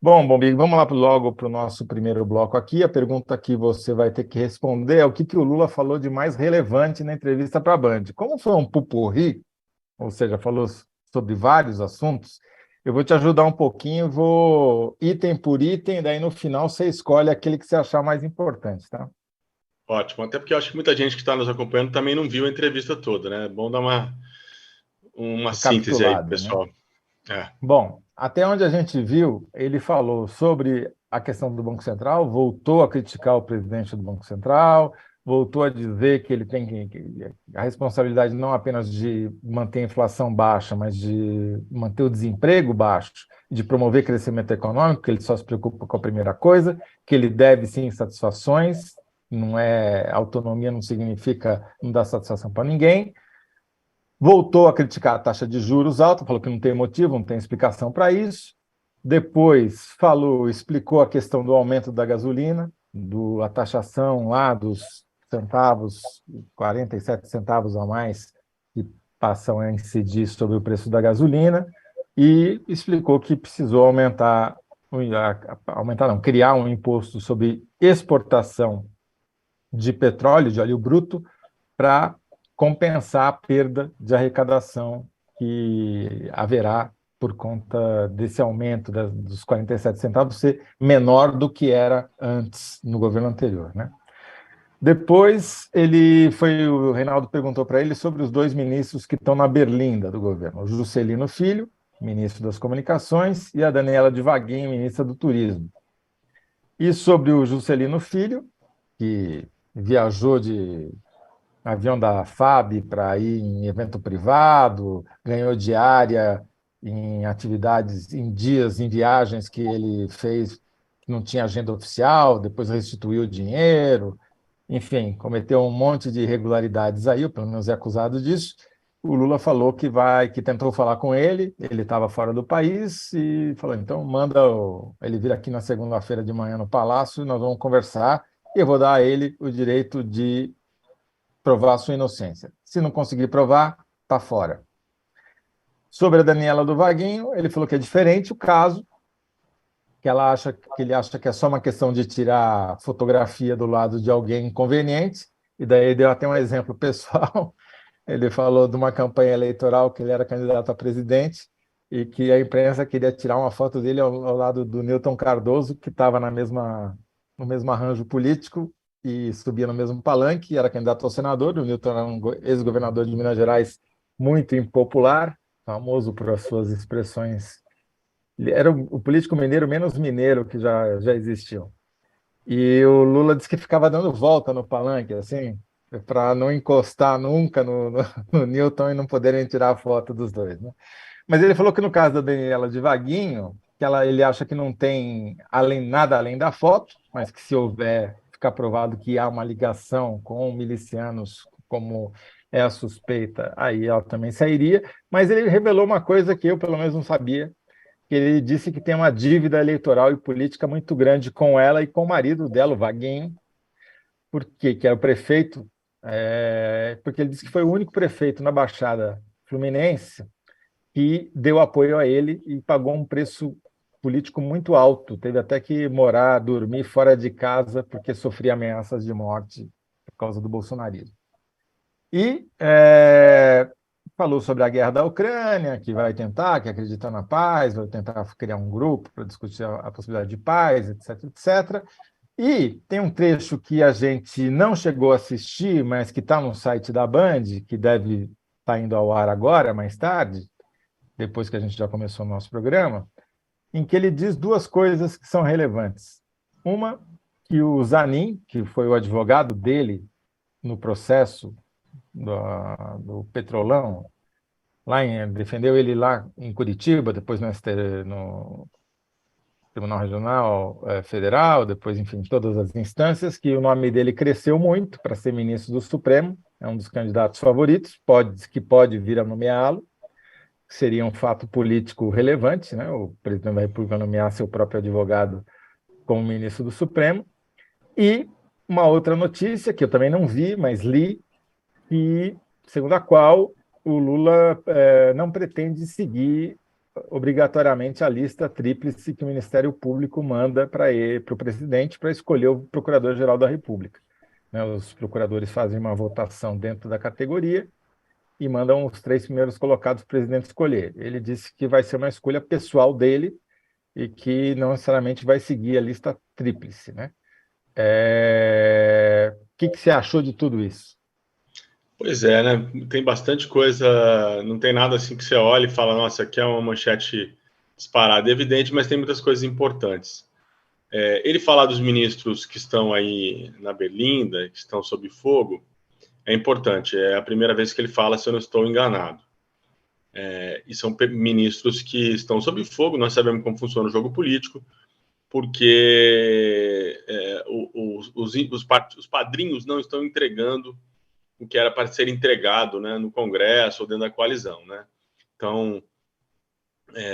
Bom, Bombig, vamos lá logo para o nosso primeiro bloco aqui. A pergunta que você vai ter que responder é o que o Lula falou de mais relevante na entrevista para a Band. Como foi um pupurri, ou seja, falou sobre vários assuntos, eu vou te ajudar um pouquinho, vou item por item, daí no final você escolhe aquele que você achar mais importante, tá? Ótimo, até porque eu acho que muita gente que está nos acompanhando também não viu a entrevista toda, né? É bom dar uma síntese aí, Recapitulada, né? pessoal. É. Bom, até onde a gente viu, ele falou sobre a questão do Banco Central, voltou a criticar o presidente do Banco Central, voltou a dizer que ele tem a responsabilidade não apenas de manter a inflação baixa, mas de manter o desemprego baixo, de promover crescimento econômico, que ele só se preocupa com a primeira coisa, que ele deve sim satisfações, não é autonomia não significa não dar satisfação para ninguém. Voltou a criticar a taxa de juros alta, falou que não tem motivo, não tem explicação para isso. Depois explicou a questão do aumento da gasolina, a taxação lá dos centavos, 47 centavos a mais, que passam a incidir sobre o preço da gasolina, e explicou que precisou criar um imposto sobre exportação de petróleo, de óleo bruto, para compensar a perda de arrecadação que haverá por conta desse aumento dos 47 centavos ser menor do que era antes no governo anterior, né? Depois o Reinaldo perguntou para ele sobre os dois ministros que estão na berlinda do governo, o Juscelino Filho, ministro das Comunicações, e a Daniela de Vaguinho, ministra do Turismo. E sobre o Juscelino Filho, que viajou de avião da FAB para ir em evento privado, ganhou diária em atividades, em dias, em viagens que ele fez, que não tinha agenda oficial, depois restituiu o dinheiro, enfim, cometeu um monte de irregularidades aí, ou pelo menos é acusado disso. O Lula falou que tentou falar com ele, ele estava fora do país e falou: então ele vir aqui na segunda-feira de manhã no Palácio, e nós vamos conversar, e eu vou dar a ele o direito de provar a sua inocência. Se não conseguir provar, está fora. Sobre a Daniela do Vaguinho, ele falou que é diferente o caso, que ele acha que é só uma questão de tirar fotografia do lado de alguém inconveniente, e daí deu até um exemplo pessoal. Ele falou de uma campanha eleitoral que ele era candidato a presidente e que a imprensa queria tirar uma foto dele ao lado do Newton Cardoso, que estava no mesmo arranjo político e subia no mesmo palanque, e era candidato ao senador. O Newton era um ex-governador de Minas Gerais muito impopular, famoso por as suas expressões. Ele era o político mineiro menos mineiro que já existiu. E o Lula disse que ficava dando volta no palanque, assim, para não encostar nunca no Newton e não poderem tirar a foto dos dois, né? Mas ele falou que no caso da Daniela de Vaguinho, ele acha que não tem nada além da foto, mas que se houver, ficar provado que há uma ligação com milicianos, como é a suspeita, aí ela também sairia. Mas ele revelou uma coisa que eu, pelo menos, não sabia, que ele disse que tem uma dívida eleitoral e política muito grande com ela e com o marido dela, o Vaguinho, porque que era o prefeito, porque ele disse que foi o único prefeito na Baixada Fluminense que deu apoio a ele e pagou um preço político muito alto. Teve até que dormir fora de casa, porque sofria ameaças de morte por causa do bolsonarismo. E falou sobre a guerra da Ucrânia, que acredita na paz, vai tentar criar um grupo para discutir a possibilidade de paz, etc, etc. E tem um trecho que a gente não chegou a assistir, mas que está no site da Band, que deve estar indo ao ar agora, mais tarde, depois que a gente já começou o nosso programa, em que ele diz duas coisas que são relevantes. Uma, que o Zanin, que foi o advogado dele no processo do Petrolão, defendeu ele lá em Curitiba, depois no Tribunal Regional Federal, depois, enfim, todas as instâncias, que o nome dele cresceu muito para ser ministro do Supremo, é um dos candidatos favoritos, que pode vir a nomeá-lo, seria um fato político relevante, né? O presidente da República nomear seu próprio advogado como ministro do Supremo. E uma outra notícia, que eu também não vi, mas li, segundo a qual o Lula não pretende seguir obrigatoriamente a lista tríplice que o Ministério Público manda para o presidente para escolher o Procurador-Geral da República. Né, os procuradores fazem uma votação dentro da categoria e mandam os 3 primeiros colocados para o presidente escolher. Ele disse que vai ser uma escolha pessoal dele e que não necessariamente vai seguir a lista tríplice, né? O que você achou de tudo isso? Pois é, né? Tem bastante coisa, não tem nada assim que você olha e fala, nossa, aqui é uma manchete disparada. É evidente, mas tem muitas coisas importantes. Ele falar dos ministros que estão aí na Berlinda, que estão sob fogo, é importante. É a primeira vez que ele fala, se eu não estou enganado. E são ministros que estão sob fogo, nós sabemos como funciona o jogo político, porque os padrinhos não estão entregando o que era para ser entregado, né, no Congresso ou dentro da coalizão, né? Então,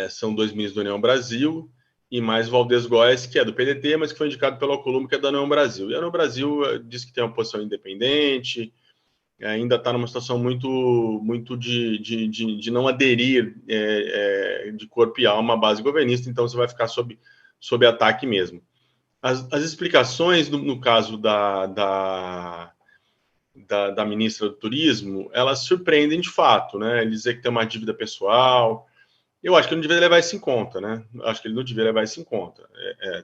são 2 ministros da União Brasil e mais Valdez Góes, que é do PDT, mas que foi indicado pelo Alcolumbre, que é da União Brasil. E a União Brasil diz que tem uma posição independente, ainda está numa situação muito de não aderir de corpo e alma à base governista, então você vai ficar sob ataque mesmo. As explicações, no caso da ministra do Turismo, elas surpreendem de fato, né? Ele dizer que tem uma dívida pessoal. Eu acho que ele não devia levar isso em conta, né? Acho que ele não devia levar isso em conta.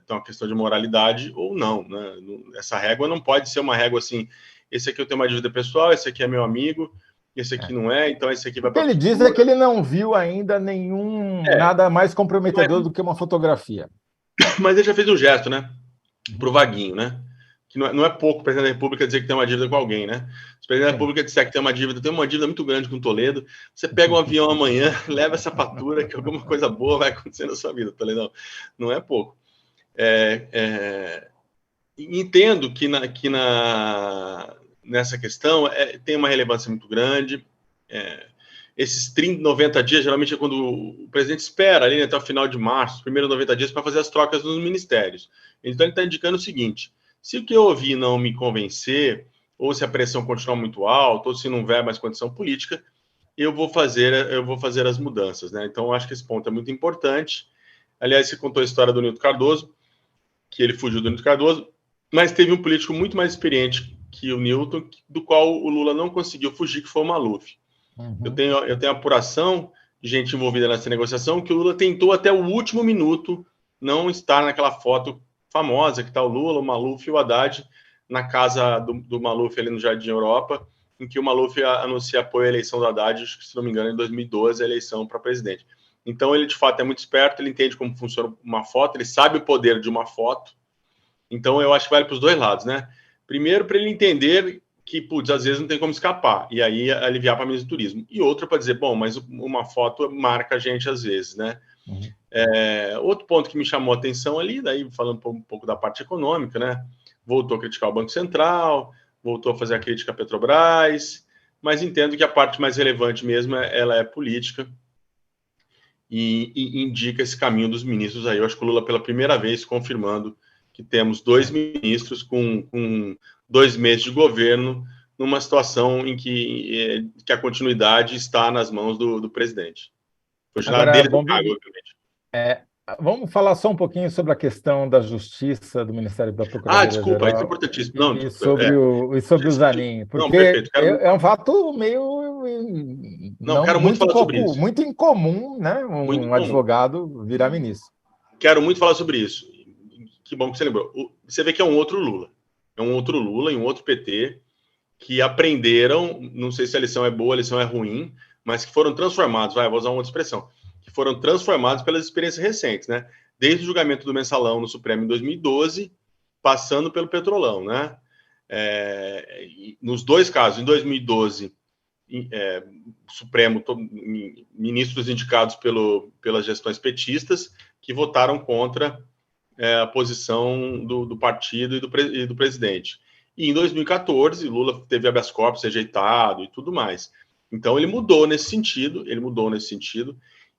Então, uma questão de moralidade ou não, né? Essa régua não pode ser uma régua assim, esse aqui eu tenho uma dívida pessoal, esse aqui é meu amigo, esse aqui não é, então esse aqui vai para a ele diz é que ele não viu ainda nada mais comprometedor do que uma fotografia. Mas ele já fez um gesto, né? Pro Vaguinho, né? Que não é pouco o presidente da República dizer que tem uma dívida com alguém, né? Se o presidente da República disser que tem uma dívida muito grande com Toledo, você pega um avião amanhã, leva essa fatura, que alguma coisa boa vai acontecer na sua vida, Toledão. Não é pouco. Entendo que nessa questão tem uma relevância muito grande. Esses 90 dias, geralmente é quando o presidente espera ali, né, até o final de março, os primeiros 90 dias, para fazer as trocas nos ministérios. Então, ele está indicando o seguinte: se o que eu ouvi não me convencer, ou se a pressão continuar muito alta, ou se não houver mais condição política, eu vou fazer as mudanças, né? Então, eu acho que esse ponto é muito importante. Aliás, você contou a história do Nilton Cardoso, que ele fugiu do Nilton Cardoso, mas teve um político muito mais experiente que o Nilton, do qual o Lula não conseguiu fugir, que foi o Maluf. Uhum. Eu tenho apuração de gente envolvida nessa negociação que o Lula tentou até o último minuto não estar naquela foto famosa que está o Lula, o Maluf e o Haddad na casa do Maluf ali no Jardim Europa, em que o Maluf anuncia apoio à eleição do Haddad, se não me engano, em 2012, a eleição para presidente. Então, ele, de fato, é muito esperto, ele entende como funciona uma foto, ele sabe o poder de uma foto. Então, eu acho que vale para os dois lados, né? Primeiro, para ele entender que, putz, às vezes não tem como escapar, e aí aliviar para a ministra do Turismo. E outra para dizer, bom, mas uma foto marca a gente às vezes, né? Uhum. Outro ponto que me chamou a atenção ali, daí falando um pouco da parte econômica, né? Voltou a criticar o Banco Central, voltou a fazer a crítica à Petrobras, mas entendo que a parte mais relevante mesmo ela é política e indica esse caminho dos ministros aí. Eu acho que o Lula, pela primeira vez, confirmando que temos 2 ministros com 2 meses de governo, numa situação em que a continuidade está nas mãos do presidente. Agora, dele do cargo, obviamente. Vamos falar só um pouquinho sobre a questão da justiça, do Ministério da Procuradoria desculpa, Geral, isso é importantíssimo. Não, e sobre o Zanin, porque é um fato meio quero muito falar sobre isso. Muito incomum, né? Um advogado virar ministro. Quero muito falar sobre isso. Que bom que você lembrou. Você vê que é um outro Lula. É um outro Lula e um outro PT que aprenderam, não sei se a lição é boa, a lição é ruim, mas que foram transformados, vou usar uma outra expressão, que foram transformados pelas experiências recentes, né? Desde o julgamento do Mensalão no Supremo em 2012, passando pelo Petrolão, né? Nos 2 casos, em 2012, Supremo, ministros indicados pelas gestões petistas, que votaram contra a posição do partido e do presidente. E em 2014, Lula teve habeas corpus rejeitado e tudo mais. Então, ele mudou nesse sentido.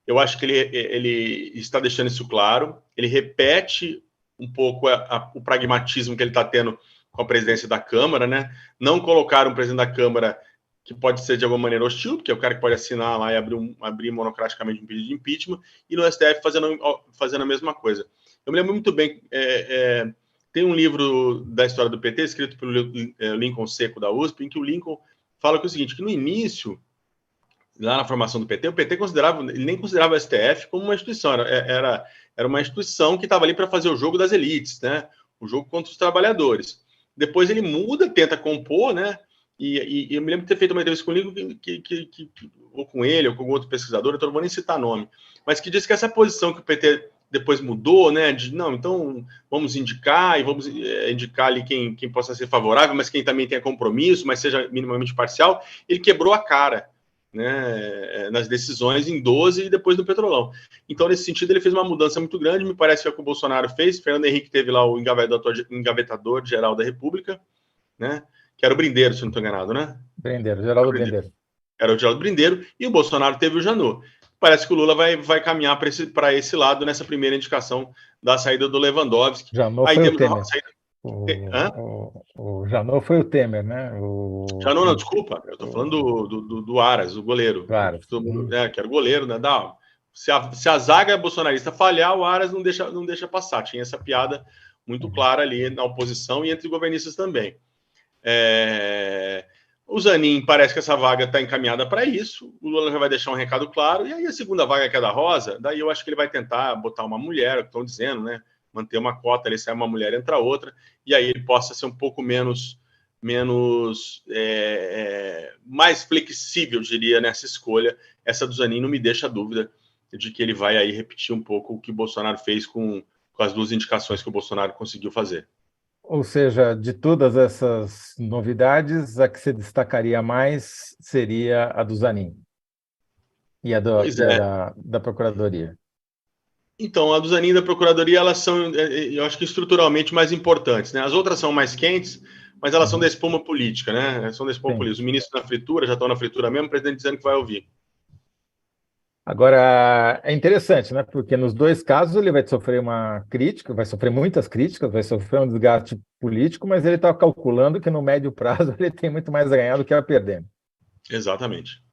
Eu acho que ele está deixando isso claro. Ele repete um pouco o pragmatismo que ele está tendo com a presidência da Câmara, né? Não colocar um presidente da Câmara que pode ser de alguma maneira hostil, porque é o cara que pode assinar lá e abrir monocraticamente um pedido de impeachment, e no STF fazendo a mesma coisa. Eu me lembro muito bem, tem um livro da história do PT, escrito pelo Lincoln Seco, da USP, em que o Lincoln fala que é o seguinte, que no início, lá na formação do PT, o PT ele nem considerava o STF como uma instituição, era uma instituição que estava ali para fazer o jogo das elites, né? O jogo contra os trabalhadores. Depois ele muda, tenta compor, né? E eu me lembro de ter feito uma entrevista com o Lincoln, ou com ele, ou com outro pesquisador, eu não vou nem citar nome, mas que disse que essa posição que o PT depois mudou, né? De não, então vamos indicar e vamos indicar ali quem possa ser favorável, mas quem também tenha compromisso, mas seja minimamente parcial, ele quebrou a cara, né, nas decisões em 12 e depois no Petrolão. Então, nesse sentido, ele fez uma mudança muito grande, me parece que é o que o Bolsonaro fez. Fernando Henrique teve lá o engavetador-geral da República, né, que era o Brindeiro, se não estou enganado, né? Brindeiro, Geraldo Brindeiro. Era o Geraldo Brindeiro, e o Bolsonaro teve o Janot. Parece que o Lula vai caminhar para esse lado nessa primeira indicação da saída do Lewandowski. Janot aí foi temos o Temer. O Janot foi o Temer, né? Janot, não, desculpa, eu estou falando do Aras, o goleiro. Claro. Que era o goleiro, né? Se a zaga bolsonarista falhar, o Aras não deixa passar. Tinha essa piada muito clara ali na oposição e entre governistas também. O Zanin parece que essa vaga está encaminhada para isso. O Lula já vai deixar um recado claro. E aí a segunda vaga, que é da Rosa, daí eu acho que ele vai tentar botar uma mulher, o que estão dizendo, né? Manter uma cota ali, sai uma mulher, entra outra, e aí ele possa ser um pouco mais flexível, diria, nessa escolha. Essa do Zanin não me deixa dúvida de que ele vai aí repetir um pouco o que o Bolsonaro fez com as duas indicações que o Bolsonaro conseguiu fazer. Ou seja, de todas essas novidades, a que se destacaria mais seria a do Zanin e a da Procuradoria. Então, a do Zanin e da Procuradoria, elas são, eu acho que estruturalmente mais importantes, né? As outras são mais quentes, mas elas são da espuma política, né? São da espuma política. Os ministros na fritura, já estão na fritura mesmo, o presidente dizendo que vai ouvir. Agora, é interessante, né? Porque nos dois casos ele vai sofrer uma crítica, vai sofrer muitas críticas, vai sofrer um desgaste político, mas ele está calculando que no médio prazo ele tem muito mais a ganhar do que a perder. Exatamente.